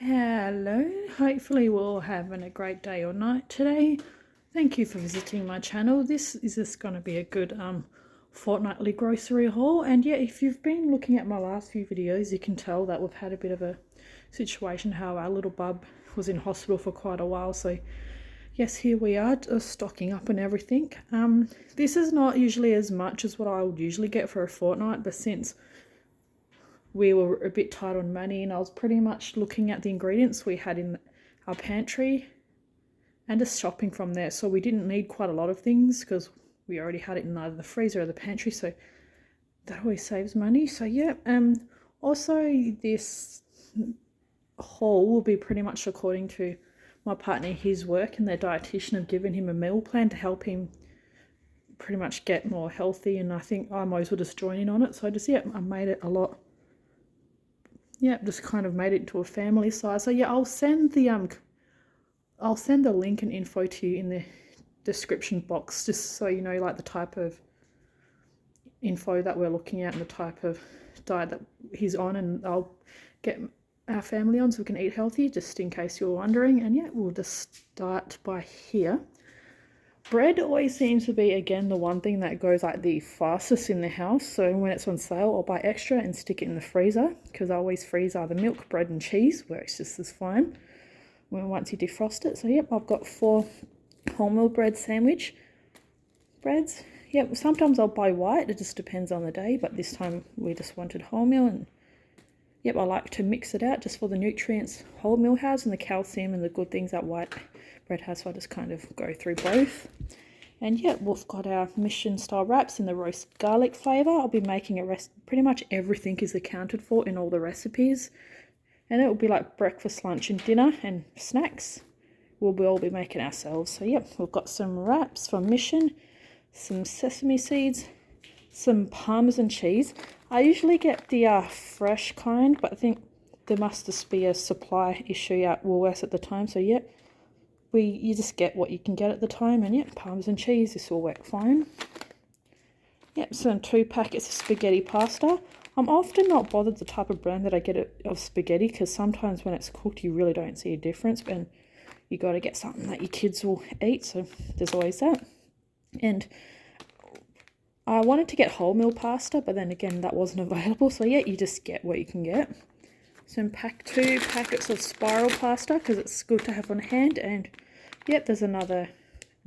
Hello, hopefully we're all having a great day or night today. Thank you for visiting my channel. This is just going to be a good fortnightly grocery haul, and yeah, if you've been looking at my last few videos you can tell that we've had a bit of a situation how our little bub was in hospital for quite a while, so yes, here we are just stocking up and everything. This is not usually as much as what I would usually get for a fortnight, but since we were a bit tight on money and I was pretty much looking at the ingredients we had in our pantry and just shopping from there. So we didn't need quite a lot of things because we already had it in either the freezer or the pantry, so that always saves money. So yeah, also this haul will be pretty much according to my partner, his work, and their dietitian have given him a meal plan to help him pretty much get more healthy, and I think I might as well just join in on it. So I just, yeah, I made it a lot. Yeah, just kind of made it into a family size. So yeah, I'll send the link and info to you in the description box, just so you know, like the type of info that we're looking at and the type of diet that he's on, and I'll get our family on so we can eat healthy, just in case you're wondering. And yeah, we'll just start by here. Bread always seems to be, again, the one thing that goes like the fastest in the house. So when it's on sale, I'll buy extra and stick it in the freezer, because I always freeze either milk, bread and cheese. Works just as fine once you defrost it. So yep, I've got 4 wholemeal bread sandwich breads. Yep, sometimes I'll buy white, it just depends on the day, but this time we just wanted wholemeal. And yep, I like to mix it out just for the nutrients wholemeal has and the calcium and the good things that white bread has, so I just kind of go through both. And yeah, we've got our mission style wraps in the roast garlic flavour. I'll be making pretty much everything is accounted for in all the recipes, and it will be like breakfast, lunch and dinner, and snacks we'll all be making ourselves. So yeah, we've got some wraps from Mission, some sesame seeds, some parmesan cheese. I usually get the fresh kind, but I think there must just be a supply issue at Woolworths at the time. So yeah, you just get what you can get at the time, and yeah, parmesan cheese, this will work fine. Yep, some 2 packets of spaghetti pasta. I'm often not bothered the type of brand that I get of spaghetti, because sometimes when it's cooked you really don't see a difference, and you got to get something that your kids will eat, so there's always that. And I wanted to get wholemeal pasta, but then again that wasn't available, so yeah, you just get what you can get. Some 2 packets of spiral pasta, because it's good to have on hand. And yep, there's another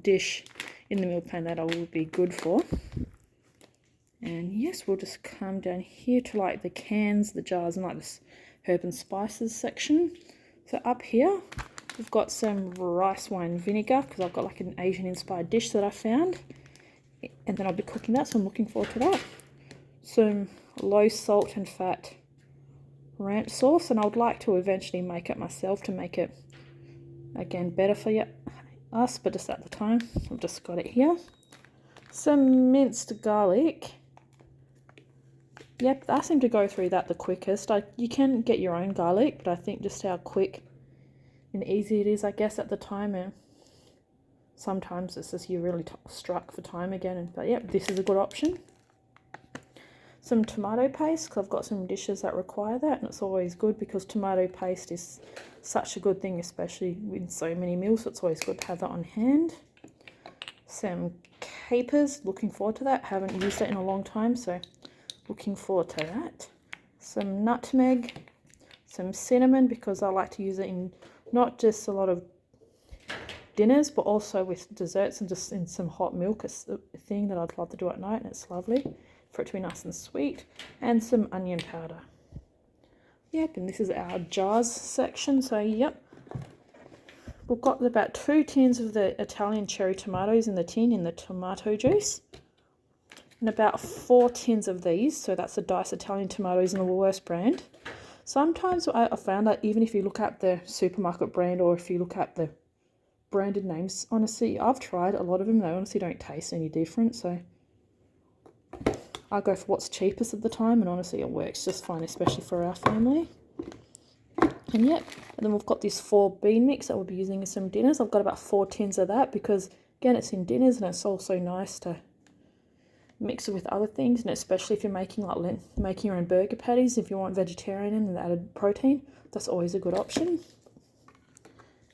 dish in the meal plan that I will be good for. And yes, we'll just come down here to like the cans, the jars, and like this herb and spices section. So up here we've got some rice wine vinegar, because I've got like an Asian inspired dish that I found, and then I'll be cooking that, so I'm looking forward to that. Some low salt and fat ranch sauce, and I would like to eventually make it myself to make it again better for us, but just at the time I've just got it here. Some minced garlic. Yep, I seem to go through that the quickest. You can get your own garlic, but I think just how quick and easy it is, I guess, at the time, and sometimes it's just you're really struck for time again. But yep, this is a good option. Some tomato paste, because I've got some dishes that require that, and it's always good because tomato paste is such a good thing, especially with so many meals, so it's always good to have that on hand. Some capers, looking forward to that, haven't used it in a long time, so looking forward to that. Some nutmeg, some cinnamon, because I like to use it in not just a lot of dinners, but also with desserts and just in some hot milk. It's a thing that I'd love to do at night, and it's lovely for it to be nice and sweet. And some onion powder. Yep, and this is our jars section. So yep, we've got about 2 tins of the Italian cherry tomatoes in the tin in the tomato juice, and about 4 tins of these, so that's the diced Italian tomatoes in the Woolworths brand. Sometimes I found that even if you look at the supermarket brand, or if you look at the branded names, honestly, I've tried a lot of them, they honestly don't taste any different, so I go for what's cheapest at the time, and honestly it works just fine, especially for our family. And yep, and then we've got this 4 bean mix that we'll be using in some dinners. I've got about 4 tins of that, because again it's in dinners, and it's also nice to mix it with other things, and especially if you're making making your own burger patties, if you want vegetarian and added protein, that's always a good option.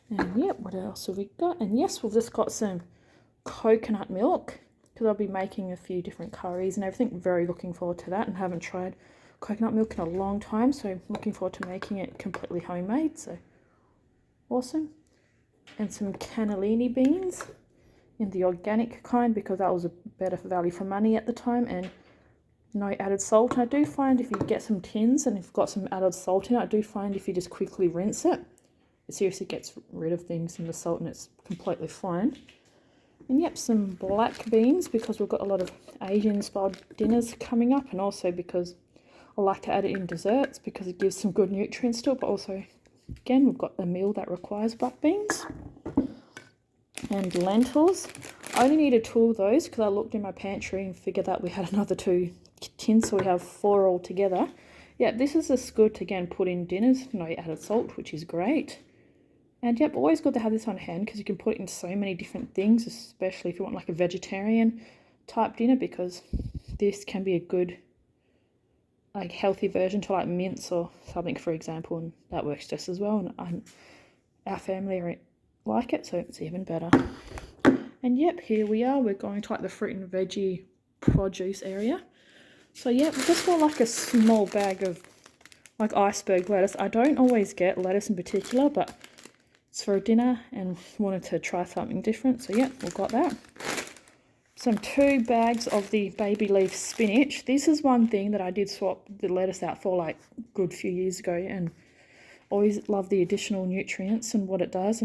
And yep, what else have we got? And yes, we've just got some coconut milk, because I'll be making a few different curries and everything. Very looking forward to that, and haven't tried coconut milk in a long time, so looking forward to making it completely homemade. So awesome. And some cannellini beans in the organic kind, because that was a better value for money at the time, and no added salt. And I do find if you get some tins and you've got some added salt in it, I do find if you just quickly rinse it, it seriously gets rid of things in the salt, and it's completely fine. And yep, some black beans, because we've got a lot of Asian style dinners coming up, and also because I like to add it in desserts because it gives some good nutrients to it, but also again we've got a meal that requires black beans. And lentils. I only needed 2 of those because I looked in my pantry and figured that we had another 2 tins, so we have 4 altogether. Yeah, this is just good to again put in dinners. No added salt, which is great. And yep, always good to have this on hand because you can put it in so many different things, especially if you want like a vegetarian type dinner, because this can be a good like healthy version to like mince or something, for example, and that works just as well. And our family are like it, so it's even better. And yep, here we are. We're going to like the fruit and veggie produce area. So yep, we've just got like a small bag of like iceberg lettuce. I don't always get lettuce in particular, but it's for dinner and wanted to try something different. So yep, we've got that. Some 2 bags of the baby leaf spinach. This is one thing that I did swap the lettuce out for like a good few years ago, and always love the additional nutrients and what it does.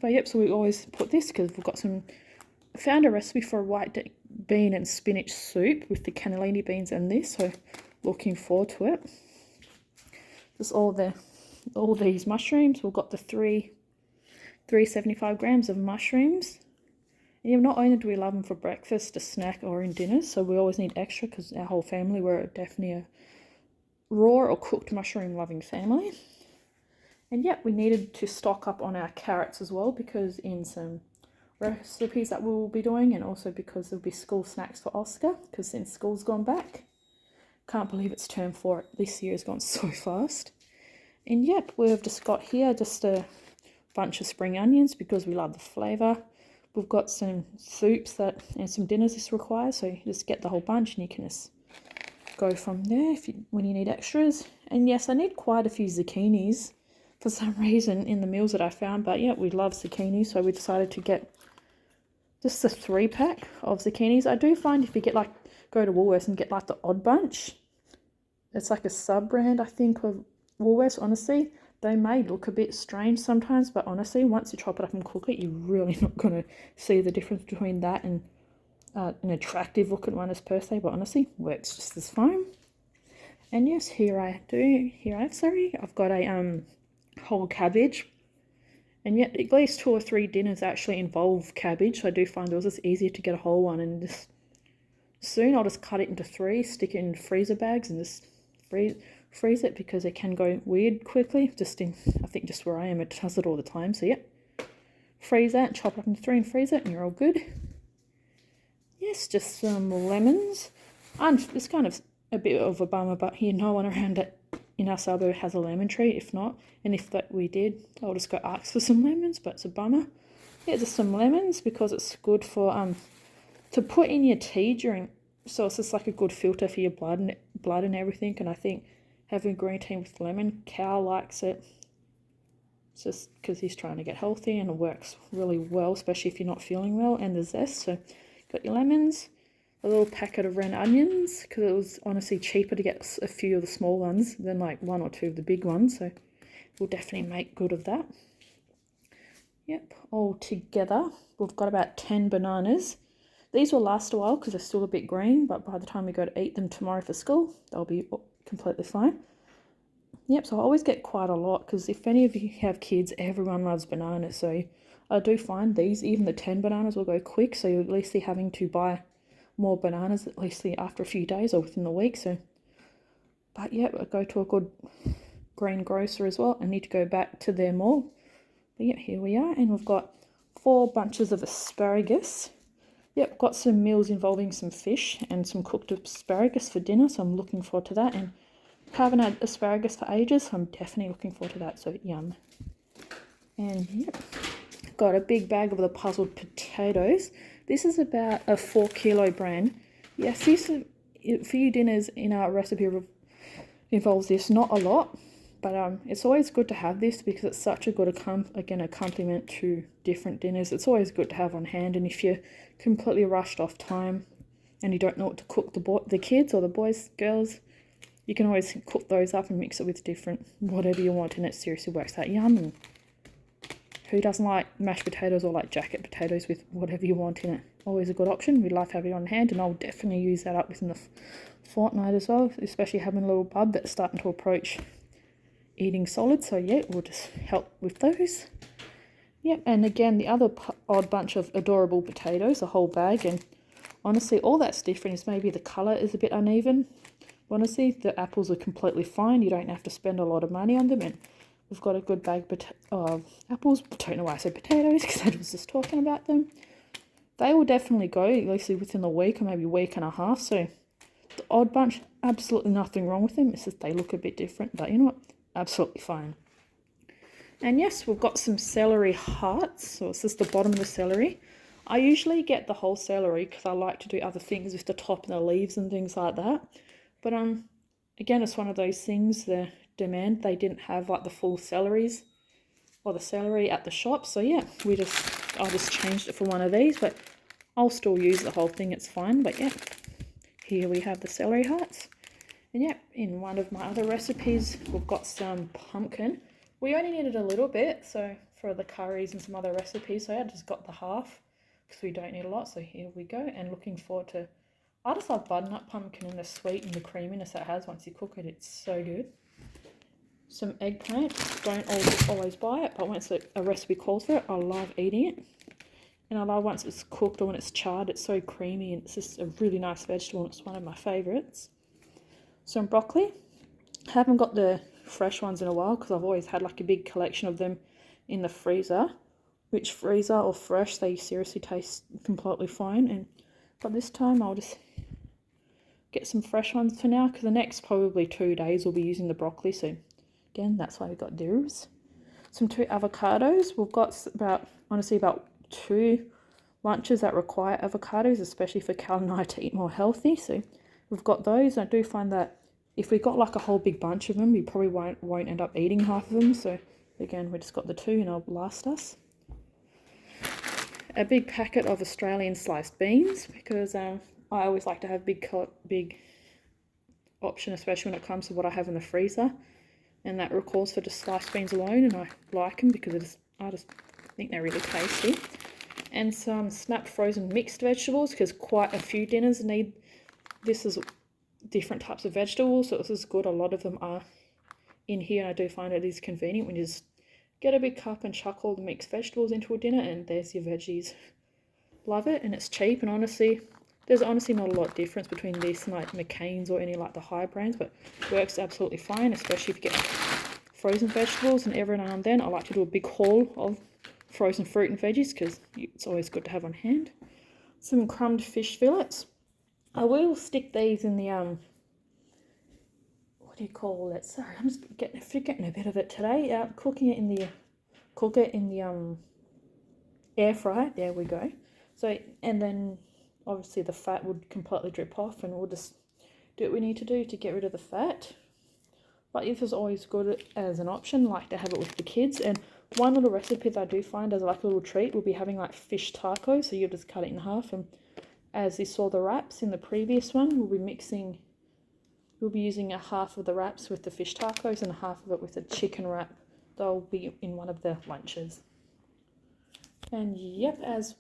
But yep, so we always put this because we've got found a recipe for a white bean and spinach soup with the cannellini beans and this, so looking forward to it. Just all these mushrooms. We've got the 375 grams of mushrooms. And yeah, not only do we love them for breakfast, a snack, or in dinners, so we always need extra because our whole family, we're definitely a raw or cooked mushroom loving family. And yep, we needed to stock up on our carrots as well, because in some recipes that we will be doing, and also because there'll be school snacks for Oscar, because since school's gone back. Can't believe it's term 4 this year has gone so fast. And yep, we've just got here just a bunch of spring onions because we love the flavour. We've got some soups and some dinners this requires, so you just get the whole bunch and you can just go from there when you need extras. And yes, I need quite a few zucchinis for some reason in the meals that I found, but yeah, we love zucchini, so we decided to get just a 3-pack of zucchinis. I do find if you get like, go to Woolworths and get like the odd bunch, it's like a sub brand I think of Woolworths. Honestly, they may look a bit strange sometimes, but honestly, once you chop it up and cook it, you're really not going to see the difference between that and an attractive looking one as per se, but honestly works just as fine. And yes, I've got a whole cabbage, and yet at least 2 or 3 dinners actually involve cabbage, so I do find it was just easier to get a whole one, and just soon I'll just cut it into 3, stick it in freezer bags and just freeze it, because it can go weird quickly. I think just where I am, it does it all the time. So yep, freeze that, chop it up into 3 and freeze it, and you're all good. Yes, just some lemons. It's kind of a bit of a bummer, but here no one around it in our suburb has a lemon tree. If not, and if that we did, I'll just go ask for some lemons, but it's a bummer. Yeah, just some lemons because it's good for to put in your tea during, so it's just like a good filter for your blood and everything. And I think having green tea with lemon, Cal likes it. It's just because he's trying to get healthy, and it works really well, especially if you're not feeling well, and the zest. So got your lemons, a little packet of red onions, because it was honestly cheaper to get a few of the small ones than like 1 or 2 of the big ones, so we'll definitely make good of that. Yep, all together we've got about 10 bananas. These will last a while because they're still a bit green, but by the time we go to eat them tomorrow for school, they'll be completely fine. Yep, so I always get quite a lot, because if any of you have kids, everyone loves bananas, so I do find these, even the 10 bananas will go quick, so you'll at least be having to buy more bananas at least after a few days or within the week. So, but yeah, I go to a good green grocer as well. I need to go back to their mall. But yeah, here we are, and we've got 4 bunches of asparagus. Yep, got some meals involving some fish and some cooked asparagus for dinner, so I'm looking forward to that. And haven't had asparagus for ages, so I'm definitely looking forward to that, so yum. And yep, got a big bag of the puzzled potatoes. This is about a 4 kilo brand. Yes, this few dinners in our recipe involves this, not a lot, but it's always good to have this because it's such a good accompaniment to different dinners. It's always good to have on hand, and if you're completely rushed off time and you don't know what to cook the kids or the boys, girls, you can always cook those up and mix it with different whatever you want, and it seriously works out yum. And who doesn't like mashed potatoes or like jacket potatoes with whatever you want in it? Always a good option. We love having it on hand, and I'll definitely use that up within the fortnight as well, especially having a little bub that's starting to approach eating solid. So yeah, we'll just help with those. Yep, and again, the other odd bunch of adorable potatoes, a whole bag, and honestly, all that's different is maybe the colour is a bit uneven. Honestly, the apples are completely fine. You don't have to spend a lot of money on them, and we've got a good bag of apples. I don't know why I said potatoes, because I was just talking about them. They will definitely go, at least within a week or maybe a week and a half. So the odd bunch, absolutely nothing wrong with them. It's just they look a bit different, but you know what? Absolutely fine. And yes, we've got some celery hearts. So it's just the bottom of the celery. I usually get the whole celery because I like to do other things with the top and the leaves and things like that. But again, it's one of those things, the demand, they didn't have like the full celeries or the celery at the shop. So yeah, I just changed it for one of these, but I'll still use the whole thing, it's fine. But yeah, here we have the celery hearts. And yeah, in one of my other recipes, we've got some pumpkin. We only needed a little bit, so for the curries and some other recipes, so I just got the half because we don't need a lot. So here we go, and looking forward to, I just love butternut pumpkin and the sweet and the creaminess it has once you cook it. It's so good. Some eggplant. Don't always buy it, but once a recipe calls for it, I love eating it. And I love once it's cooked or when it's charred, it's so creamy, and it's just a really nice vegetable, and it's one of my favourites. Some broccoli. I haven't got the fresh ones in a while because I've always had like a big collection of them in the freezer. Which freezer or fresh, they seriously taste completely fine. But this time I'll just get some fresh ones for now, because the next probably 2 days we'll be using the broccoli. So again, that's why we got those. Some 2 avocados. We've got about 2 lunches that require avocados, especially for Cal and I to eat more healthy. So we've got those. I do find that if we got like a whole big bunch of them, we probably won't end up eating half of them. So again, we just got the 2 and it'll last us. A big packet of Australian sliced beans, because I always like to have big option, especially when it comes to what I have in the freezer. And that calls for just sliced beans alone, and I like them because I just think they're really tasty. And some snapped frozen mixed vegetables, because quite a few dinners need this as different types of vegetables, so this is good. A lot of them are in here, and I do find it is convenient when you just get a big cup and chuck all the mixed vegetables into a dinner, and there's your veggies. Love it, and it's cheap, and honestly, there's honestly not a lot of difference between this and like McCain's or any like the high brands, but it works absolutely fine, especially if you get frozen vegetables. And every now and then I like to do a big haul of frozen fruit and veggies because it's always good to have on hand. Some crumbed fish fillets. I will stick these in the what do you call it? Sorry, I'm just forgetting a bit of it today. Cook it in the air fry. There we go. So, and then obviously the fat would completely drip off, and we'll just do what we need to do to get rid of the fat. But this is always good as an option, like to have it with the kids. And one little recipe that I do find as like a little treat will be having like fish tacos. So you'll just cut it in half, and as you saw the wraps in the previous one, we'll be using a half of the wraps with the fish tacos and half of it with a chicken wrap. They'll be in one of the lunches. And yep, as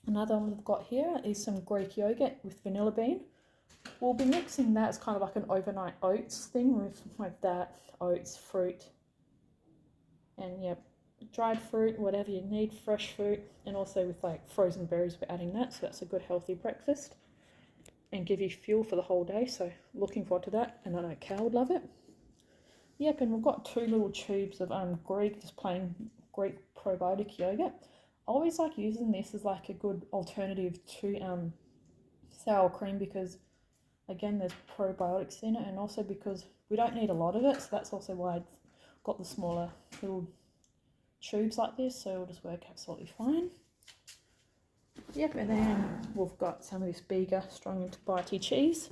another one we've got here is some Greek yogurt with vanilla bean. We'll be mixing that as kind of like an overnight oats thing with like that, oats, fruit, and yep, dried fruit, whatever you need, fresh fruit, and also with like frozen berries we're adding that, so that's a good healthy breakfast and give you fuel for the whole day. So looking forward to that, and I know Cal would love it. Yep, and we've got 2 little tubes of just plain Greek probiotic yogurt. I always like using this as like a good alternative to sour cream because again there's probiotics in it, and also because we don't need a lot of it, so that's also why I've got the smaller little tubes like this, so it'll just work absolutely fine. Yep, and then we've got some of this bigger strong into bitey cheese.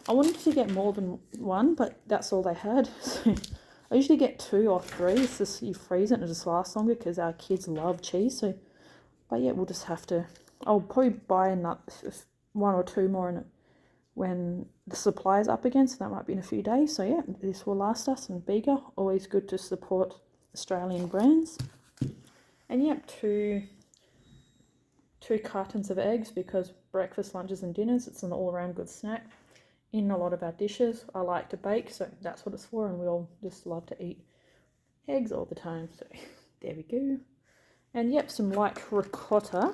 I wanted to get more than one, but that's all they had. So I usually get 2 or 3. It's just you freeze it and it just lasts longer because our kids love cheese. So, but yeah, we'll just have to. I'll probably buy another 1 or 2 more in it when the supply is up again. So that might be in a few days. So yeah, this will last us. And bigger, always good to support Australian brands. And yep, two cartons of eggs because breakfast, lunches, and dinners. It's an all-around good snack. In a lot of our dishes, I like to bake, so that's what it's for, and we all just love to eat eggs all the time, so there we go. And yep, some light ricotta.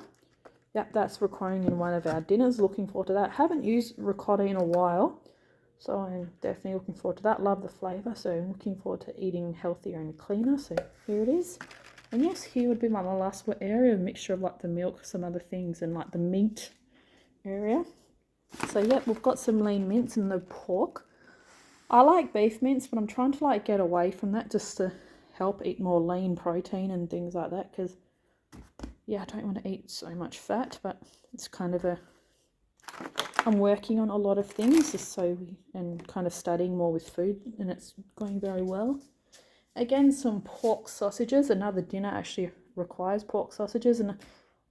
Yep, that's requiring in one of our dinners. Looking forward to that. Haven't used ricotta in a while, so I'm definitely looking forward to that. Love the flavour, so I'm looking forward to eating healthier and cleaner, so here it is. And yes, here would be my last area, a mixture of like the milk, some other things, and like the meat area. So yep, we've got some lean mince and the pork. I like beef mince, but I'm trying to like get away from that just to help eat more lean protein and things like that, because yeah, I don't want to eat so much fat, but it's kind of I'm working on a lot of things just and kind of studying more with food, and it's going very well. Again, some pork sausages. Another dinner actually requires pork sausages, and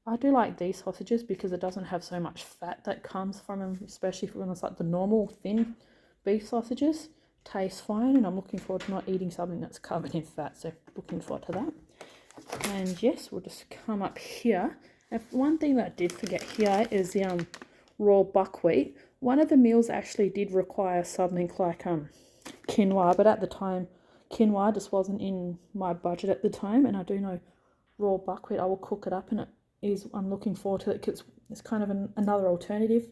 I do like these sausages because it doesn't have so much fat that comes from them, especially when it's like the normal thin beef sausages. Tastes fine, and I'm looking forward to not eating something that's covered in fat, so looking forward to that. And yes, we'll just come up here. And one thing that I did forget here is the raw buckwheat. One of the meals actually did require something like quinoa, but at the time quinoa just wasn't in my budget at the time, and I do know raw buckwheat, I will cook it up, and I'm looking forward to it because it's kind of another alternative.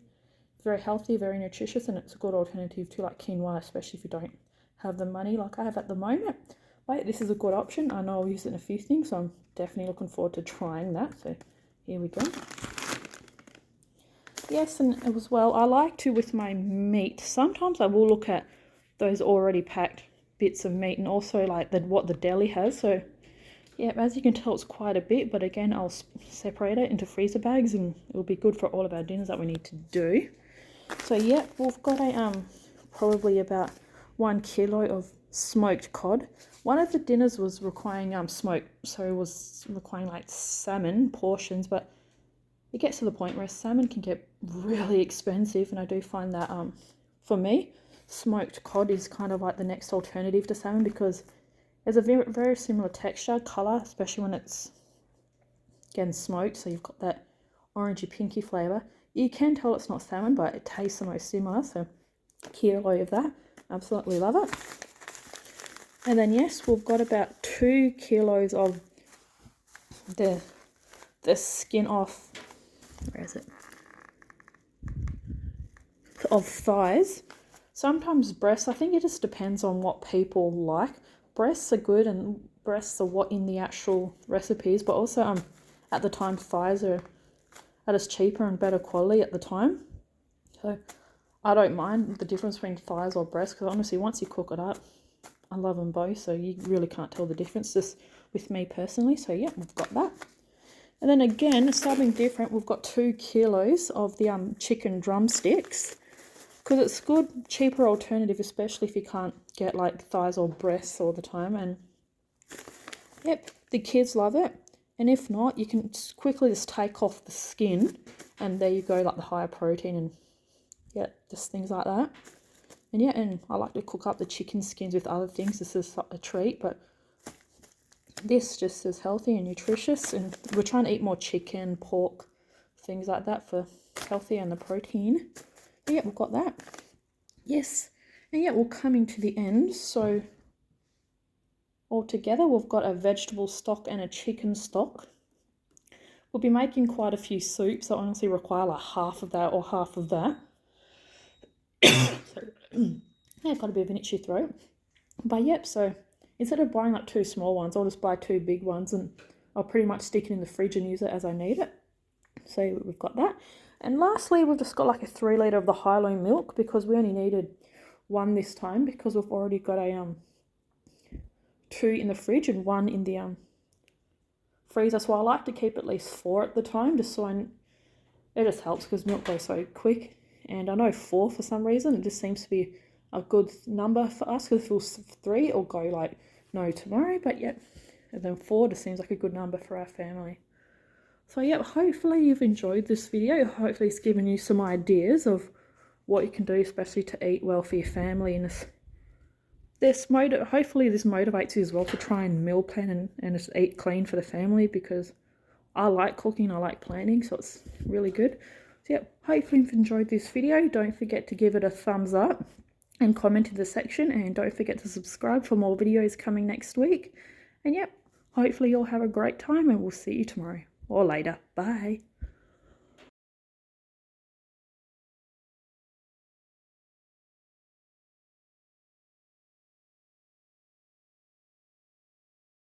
Very healthy, very nutritious, and it's a good alternative to like quinoa, especially if you don't have the money like I have at the moment. But this is a good option. I know I'll use it in a few things, so I'm definitely looking forward to trying that. So here we go. Yes, and as well, I like to, with my meat, sometimes I will look at those already packed bits of meat and also like what the deli has. So yeah, as you can tell, it's quite a bit, but again, I'll separate it into freezer bags and it'll be good for all of our dinners that we need to do. So yeah, we've got probably about 1 kilo of smoked cod. One of the dinners was requiring smoke, so it was requiring like salmon portions, but it gets to the point where salmon can get really expensive, and I do find that for me, smoked cod is kind of like the next alternative to salmon because there's a very, very similar texture, colour, especially when it's getting smoked, so you've got that orangey pinky flavour. You can tell it's not salmon, but it tastes the most similar, so a kilo of that. Absolutely love it. And then yes, we've got about 2 kilos of the skin off, where is it? Of thighs. Sometimes breasts, I think it just depends on what people like. Breasts are good, and breasts are what in the actual recipes, but also at the time thighs are just cheaper and better quality at the time. So I don't mind the difference between thighs or breasts, because honestly once you cook it up, I love them both, so you really can't tell the difference just with me personally. So yeah, we've got that. And then again, something different, we've got 2 kilos of the chicken drumsticks, because it's good, cheaper alternative, especially if you can't get like thighs or breasts all the time. And yep, the kids love it. And if not, you can quickly just take off the skin, and there you go, like the higher protein and yeah, just things like that. And yeah, and I like to cook up the chicken skins with other things. This is a treat, but this just is healthy and nutritious, and we're trying to eat more chicken, pork, things like that for healthy and the protein. But yeah, we've got that. Yes, and yeah, we're coming to the end. So altogether, we've got a vegetable stock and a chicken stock. We'll be making quite a few soups that honestly require like half of that or half of that. So yeah, got a bit of an itchy throat. But yep, so instead of buying like 2 small ones, I'll just buy 2 big ones, and I'll pretty much stick it in the fridge and use it as I need it. So we've got that. And lastly, we've just got like a 3 litre of the Hilo milk, because we only needed 1 this time, because we've already got a 2 in the fridge and 1 in the freezer. So I like to keep at least 4 at the time, just so it just helps, because milk goes so quick. And I know 4 for some reason, it just seems to be a good number for us, because if it was 3 it'll go like no tomorrow, but yeah, and then 4 just seems like a good number for our family. So yeah, hopefully you've enjoyed this video. Hopefully it's given you some ideas of what you can do, especially to eat well for your family. And hopefully this motivates you as well to try and meal plan and just eat clean for the family, because I like cooking, I like planning, so it's really good. So yeah, hopefully you've enjoyed this video. Don't forget to give it a thumbs up and comment in the section, and don't forget to subscribe for more videos coming next week. And yep, hopefully you'll have a great time, and we'll see you tomorrow or later. Bye.